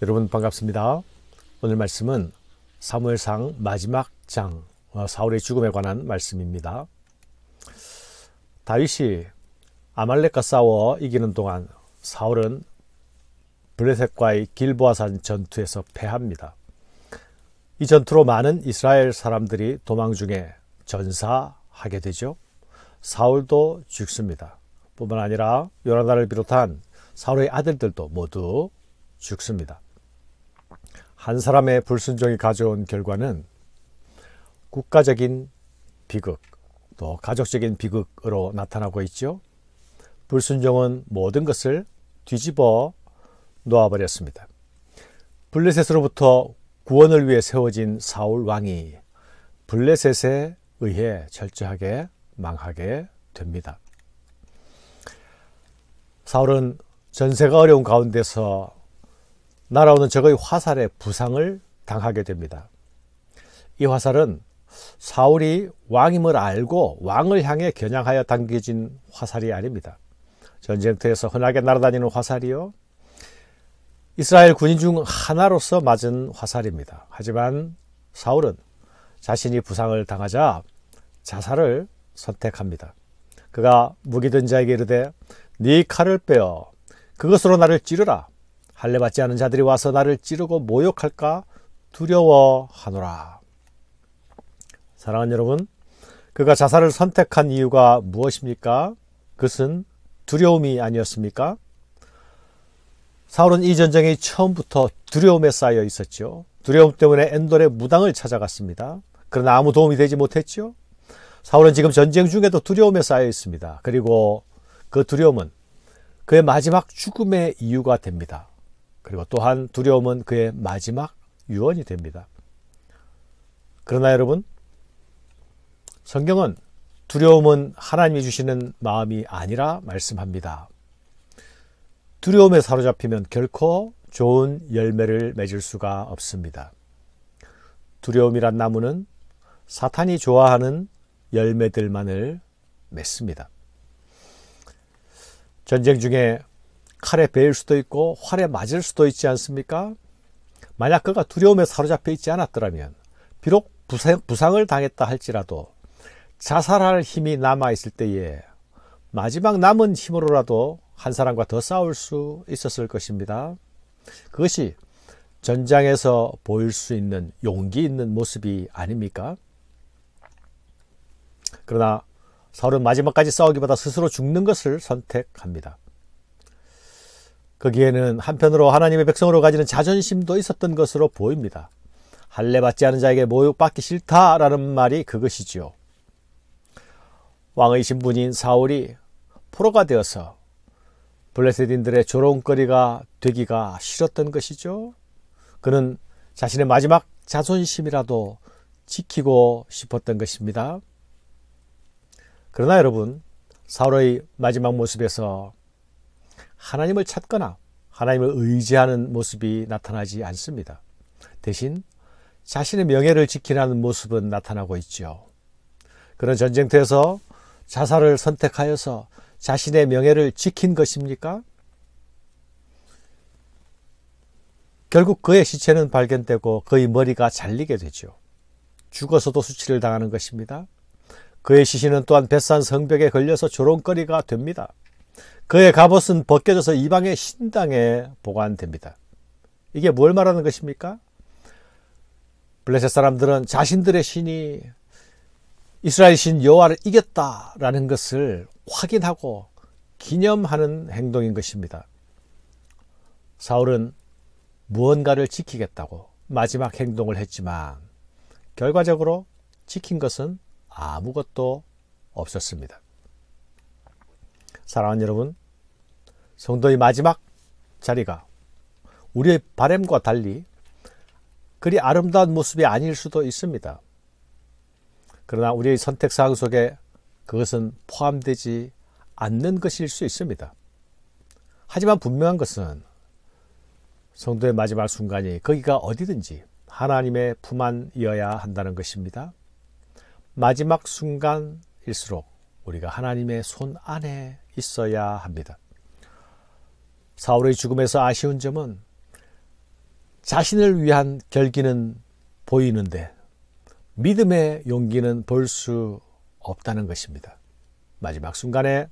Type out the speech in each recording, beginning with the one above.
여러분 반갑습니다. 오늘 말씀은 사무엘상 마지막 장 사울의 죽음에 관한 말씀입니다. 다윗이 아말렉과 싸워 이기는 동안 사울은 블레셋과의 길보아산 전투에서 패합니다. 이 전투로 많은 이스라엘 사람들이 도망 중에 전사하게 되죠. 사울도 죽습니다. 뿐만 아니라 요나단을 비롯한 사울의 아들들도 모두 죽습니다. 한 사람의 불순종이 가져온 결과는 국가적인 비극, 또 가족적인 비극으로 나타나고 있죠. 불순종은 모든 것을 뒤집어 놓아버렸습니다. 블레셋으로부터 구원을 위해 세워진 사울 왕이 블레셋에 의해 철저하게 망하게 됩니다. 사울은 전세가 어려운 가운데서 날아오는 적의 화살에 부상을 당하게 됩니다. 이 화살은 사울이 왕임을 알고 왕을 향해 겨냥하여 당겨진 화살이 아닙니다. 전쟁터에서 흔하게 날아다니는 화살이요, 이스라엘 군인 중 하나로서 맞은 화살입니다. 하지만 사울은 자신이 부상을 당하자 자살을 선택합니다. 그가 무기든 자에게 이르되 네 칼을 빼어 그것으로 나를 찌르라. 할례 받지 않은 자들이 와서 나를 찌르고 모욕할까 두려워하노라. 사랑하는 여러분, 그가 자살을 선택한 이유가 무엇입니까? 그것은 두려움이 아니었습니까? 사울은 이 전쟁이 처음부터 두려움에 쌓여 있었죠. 두려움 때문에 엔돌의 무당을 찾아갔습니다. 그러나 아무 도움이 되지 못했죠. 사울은 지금 전쟁 중에도 두려움에 쌓여 있습니다. 그리고 그 두려움은 그의 마지막 죽음의 이유가 됩니다. 그리고 또한 두려움은 그의 마지막 유언이 됩니다. 그러나 여러분, 성경은 두려움은 하나님이 주시는 마음이 아니라 말씀합니다. 두려움에 사로잡히면 결코 좋은 열매를 맺을 수가 없습니다. 두려움이란 나무는 사탄이 좋아하는 열매들만을 맺습니다. 전쟁 중에 칼에 베일 수도 있고 활에 맞을 수도 있지 않습니까? 만약 그가 두려움에 사로잡혀 있지 않았더라면 비록 부상을 당했다 할지라도 자살할 힘이 남아있을 때에 마지막 남은 힘으로라도 한 사람과 더 싸울 수 있었을 것입니다. 그것이 전장에서 보일 수 있는 용기 있는 모습이 아닙니까? 그러나 사울은 마지막까지 싸우기보다 스스로 죽는 것을 선택합니다. 거기에는 한편으로 하나님의 백성으로 가지는 자존심도 있었던 것으로 보입니다. 할례 받지 않은 자에게 모욕받기 싫다라는 말이 그것이지요. 왕의 신분인 사울이 포로가 되어서 블레셋인들의 조롱거리가 되기가 싫었던 것이죠. 그는 자신의 마지막 자존심이라도 지키고 싶었던 것입니다. 그러나 여러분, 사울의 마지막 모습에서 하나님을 찾거나 하나님을 의지하는 모습이 나타나지 않습니다. 대신 자신의 명예를 지키려는 모습은 나타나고 있죠. 그런 전쟁터에서 자살을 선택하여서 자신의 명예를 지킨 것입니까? 결국 그의 시체는 발견되고 그의 머리가 잘리게 되죠. 죽어서도 수치를 당하는 것입니다. 그의 시신은 또한 벳산 성벽에 걸려서 조롱거리가 됩니다. 그의 갑옷은 벗겨져서 이방의 신당에 보관됩니다. 이게 뭘 말하는 것입니까? 블레셋 사람들은 자신들의 신이 이스라엘 신 여호와를 이겼다라는 것을 확인하고 기념하는 행동인 것입니다. 사울은 무언가를 지키겠다고 마지막 행동을 했지만 결과적으로 지킨 것은 아무것도 없었습니다. 사랑하는 여러분, 성도의 마지막 자리가 우리의 바람과 달리 그리 아름다운 모습이 아닐 수도 있습니다. 그러나 우리의 선택사항 속에 그것은 포함되지 않는 것일 수 있습니다. 하지만 분명한 것은 성도의 마지막 순간이 거기가 어디든지 하나님의 품 안이어야 한다는 것입니다. 마지막 순간일수록 우리가 하나님의 손 안에 있어야 합니다. 사울의 죽음에서 아쉬운 점은 자신을 위한 결기는 보이는데 믿음의 용기는 볼 수 없다는 것입니다. 마지막 순간에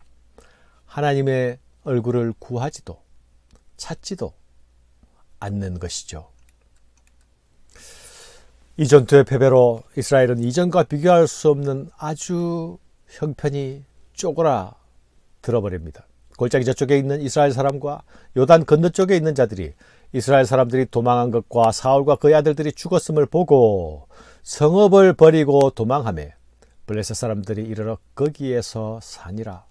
하나님의 얼굴을 구하지도 찾지도 않는 것이죠. 이 전투의 패배로 이스라엘은 이전과 비교할 수 없는 아주 형편이 쪼그라 들어버립니다. 골짜기 저쪽에 있는 이스라엘 사람과 요단 건너쪽에 있는 자들이 이스라엘 사람들이 도망한 것과 사울과 그의 아들들이 죽었음을 보고 성읍을 버리고 도망하며 블레셋 사람들이 이르러 거기에서 사니라.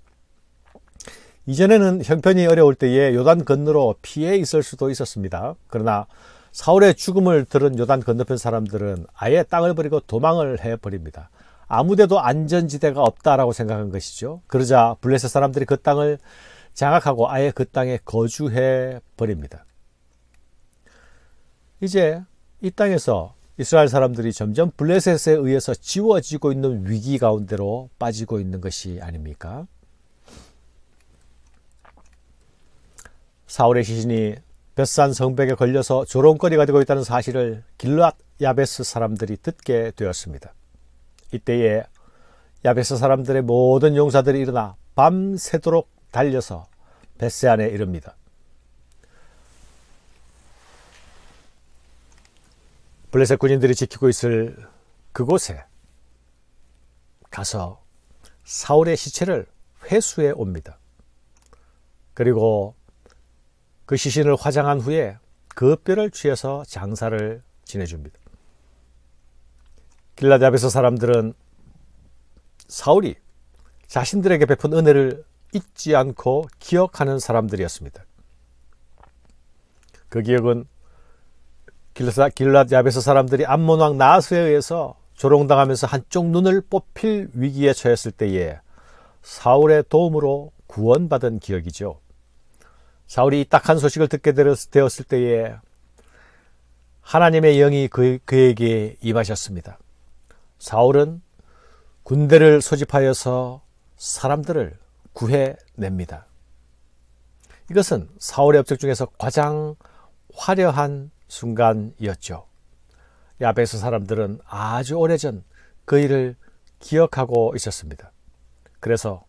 이전에는 형편이 어려울 때에 요단 건너로 피해 있을 수도 있었습니다. 그러나 사울의 죽음을 들은 요단 건너편 사람들은 아예 땅을 버리고 도망을 해버립니다. 아무데도 안전지대가 없다라고 생각한 것이죠. 그러자 블레셋 사람들이 그 땅을 장악하고 아예 그 땅에 거주해 버립니다. 이제 이 땅에서 이스라엘 사람들이 점점 블레셋에 의해서 지워지고 있는 위기 가운데로 빠지고 있는 것이 아닙니까? 사울의 시신이 벳산 성벽에 걸려서 조롱거리가 되고 있다는 사실을 길앗 야베스 사람들이 듣게 되었습니다. 이때에 야베스 사람들의 모든 용사들이 일어나 밤새도록 달려서 벳세안에 이릅니다. 블레셋 군인들이 지키고 있을 그곳에 가서 사울의 시체를 회수해 옵니다. 그리고 그 시신을 화장한 후에 그 뼈를 취해서 장사를 지내줍니다. 길앗 야베스 사람들은 사울이 자신들에게 베푼 은혜를 잊지 않고 기억하는 사람들이었습니다. 그 기억은 길앗 야베스 사람들이 암몬 왕 나하스에 의해서 조롱당하면서 한쪽 눈을 뽑힐 위기에 처했을 때에 사울의 도움으로 구원받은 기억이죠. 사울이 이 딱한 소식을 듣게 되었을 때에 하나님의 영이 그에게 임하셨습니다. 사울은 군대를 소집하여서 사람들을 구해냅니다. 이것은 사울의 업적 중에서 가장 화려한 순간이었죠. 야베스 사람들은 아주 오래전 그 일을 기억하고 있었습니다. 그래서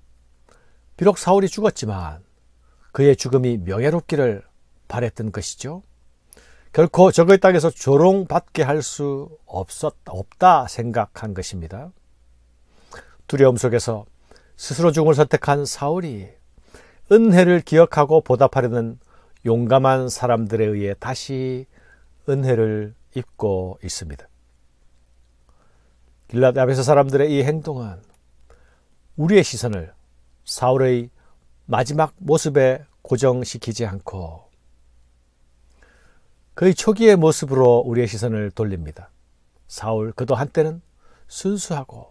비록 사울이 죽었지만 그의 죽음이 명예롭기를 바랬던 것이죠. 결코 저의 땅에서 조롱받게 할 수 없다 생각한 것입니다. 두려움 속에서 스스로 죽음을 선택한 사울이 은혜를 기억하고 보답하려는 용감한 사람들에 의해 다시 은혜를 입고 있습니다. 길앗 야베스 사람들의 이 행동은 우리의 시선을 사울의 마지막 모습에 고정시키지 않고 그의 초기의 모습으로 우리의 시선을 돌립니다. 사울, 그도 한때는 순수하고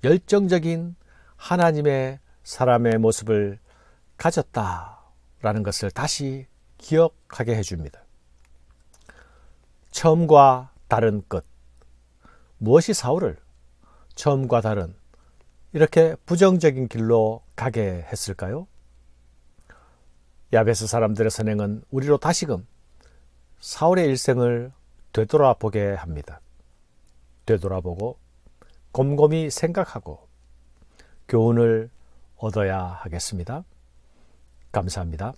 열정적인 하나님의 사람의 모습을 가졌다라는 것을 다시 기억하게 해줍니다. 처음과 다른 것. 무엇이 사울을 처음과 다른 이렇게 부정적인 길로 가게 했을까요? 야베스 사람들의 선행은 우리로 다시금 사울의 일생을 되돌아보게 합니다. 되돌아보고 곰곰이 생각하고 교훈을 얻어야 하겠습니다. 감사합니다.